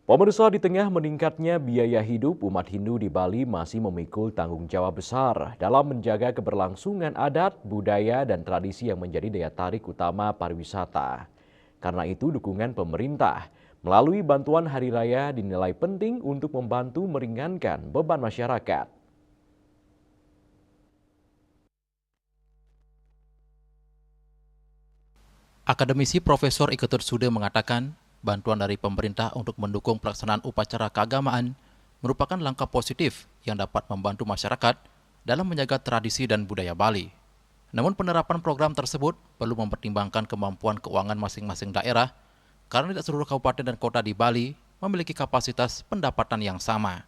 Pemirsa, di tengah meningkatnya biaya hidup, umat Hindu di Bali masih memikul tanggung jawab besar dalam menjaga keberlangsungan adat, budaya, dan tradisi yang menjadi daya tarik utama pariwisata. Karena itu, dukungan pemerintah melalui bantuan hari raya dinilai penting untuk membantu meringankan beban masyarakat. Akademisi Profesor Iketut Sude mengatakan, bantuan dari pemerintah untuk mendukung pelaksanaan upacara keagamaan merupakan langkah positif yang dapat membantu masyarakat dalam menjaga tradisi dan budaya Bali. Namun penerapan program tersebut perlu mempertimbangkan kemampuan keuangan masing-masing daerah karena tidak seluruh kabupaten dan kota di Bali memiliki kapasitas pendapatan yang sama.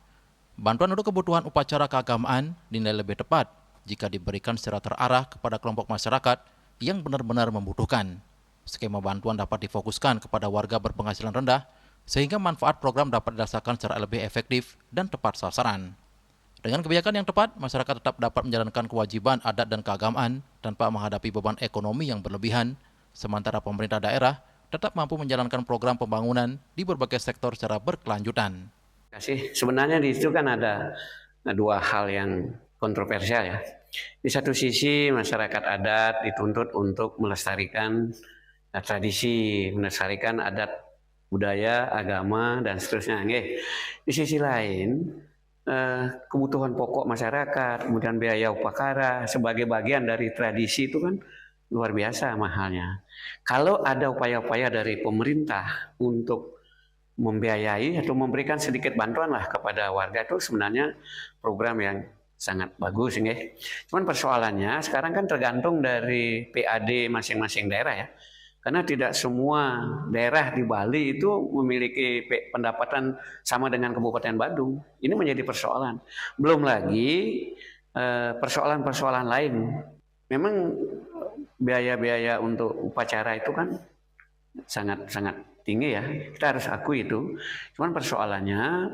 Bantuan untuk kebutuhan upacara keagamaan dinilai lebih tepat jika diberikan secara terarah kepada kelompok masyarakat yang benar-benar membutuhkan. Skema bantuan dapat difokuskan kepada warga berpenghasilan rendah, sehingga manfaat program dapat dirasakan secara lebih efektif dan tepat sasaran. Dengan kebijakan yang tepat, masyarakat tetap dapat menjalankan kewajiban adat dan keagamaan tanpa menghadapi beban ekonomi yang berlebihan, sementara pemerintah daerah tetap mampu menjalankan program pembangunan di berbagai sektor secara berkelanjutan. Sebenarnya di situ kan ada dua hal yang kontroversial ya. Di satu sisi masyarakat adat dituntut untuk melestarikan tradisi, melestarikan adat, budaya, agama, dan seterusnya. Di sisi lain, kebutuhan pokok masyarakat, kemudian biaya upakara sebagai bagian dari tradisi itu kan luar biasa mahalnya. Kalau ada upaya-upaya dari pemerintah untuk membiayai atau memberikan sedikit bantuan lah kepada warga, itu sebenarnya program yang sangat bagus ya. Cuman persoalannya sekarang kan tergantung dari PAD masing-masing daerah ya. Karena tidak semua daerah di Bali itu memiliki pendapatan sama dengan Kabupaten Badung. Ini menjadi persoalan. Belum lagi persoalan-persoalan lain. Memang biaya-biaya untuk upacara itu kan sangat-sangat tinggi ya. Kita harus akui itu. Cuman persoalannya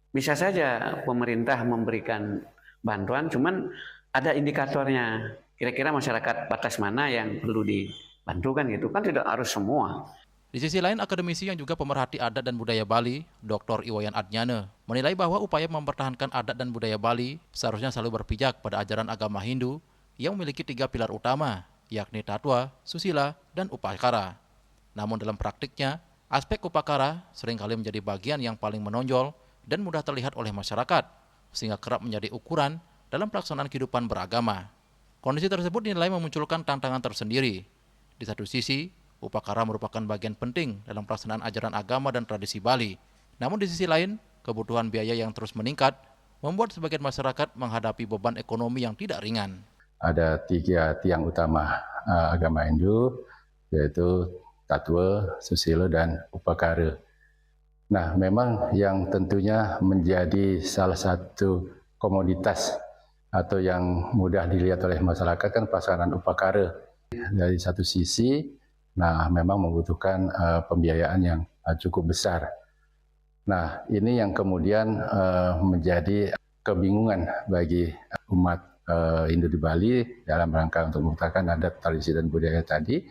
bisa saja pemerintah memberikan bantuan, cuman ada indikatornya. Kira-kira masyarakat batas mana yang perlu dibantu kan gitu. Kan tidak harus semua. Di sisi lain, akademisi yang juga pemerhati adat dan budaya Bali, Dr. Iwayan Adnyane, menilai bahwa upaya mempertahankan adat dan budaya Bali seharusnya selalu berpijak pada ajaran agama Hindu yang memiliki tiga pilar utama, yakni tatwa, susila, dan upakara. Namun dalam praktiknya, aspek upakara seringkali menjadi bagian yang paling menonjol dan mudah terlihat oleh masyarakat, sehingga kerap menjadi ukuran dalam pelaksanaan kehidupan beragama. Kondisi tersebut dinilai memunculkan tantangan tersendiri. Di satu sisi, upakara merupakan bagian penting dalam pelaksanaan ajaran agama dan tradisi Bali. Namun di sisi lain, kebutuhan biaya yang terus meningkat membuat sebagian masyarakat menghadapi beban ekonomi yang tidak ringan. Ada tiga tiang utama agama Hindu, yaitu tatwa, susila, dan upakara. Nah, memang yang tentunya menjadi salah satu komoditas atau yang mudah dilihat oleh masyarakat kan pelaksanaan upakara. Dari satu sisi, nah memang membutuhkan pembiayaan yang cukup besar. Nah, ini yang kemudian menjadi kebingungan bagi umat Hindu di Bali dalam rangka untuk mempertahankan adat, tradisi, dan budaya tadi,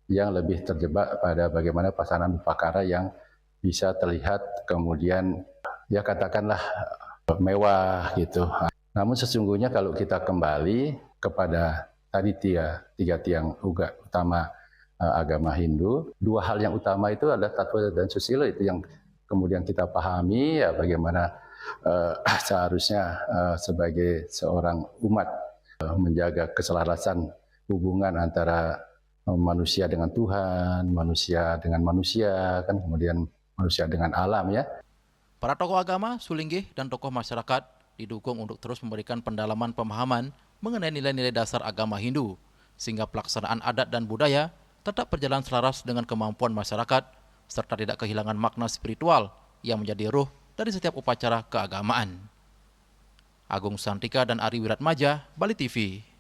yang lebih terjebak pada bagaimana pelaksanaan upakara yang bisa terlihat kemudian ya katakanlah mewah gitu. Namun sesungguhnya kalau kita kembali kepada tadi tiga tiang utama agama Hindu, dua hal yang utama itu adalah tatwa dan susila, itu yang kemudian kita pahami ya bagaimana seharusnya sebagai seorang umat menjaga keselarasan hubungan antara manusia dengan Tuhan, manusia dengan manusia, kan kemudian manusia dengan alam ya. Para tokoh agama, sulinggih, dan tokoh masyarakat didukung untuk terus memberikan pendalaman pemahaman mengenai nilai-nilai dasar agama Hindu, sehingga pelaksanaan adat dan budaya tetap berjalan selaras dengan kemampuan masyarakat, serta tidak kehilangan makna spiritual yang menjadi ruh dari setiap upacara keagamaan. Agung Santika dan Ari Wiratmaja, Bali TV.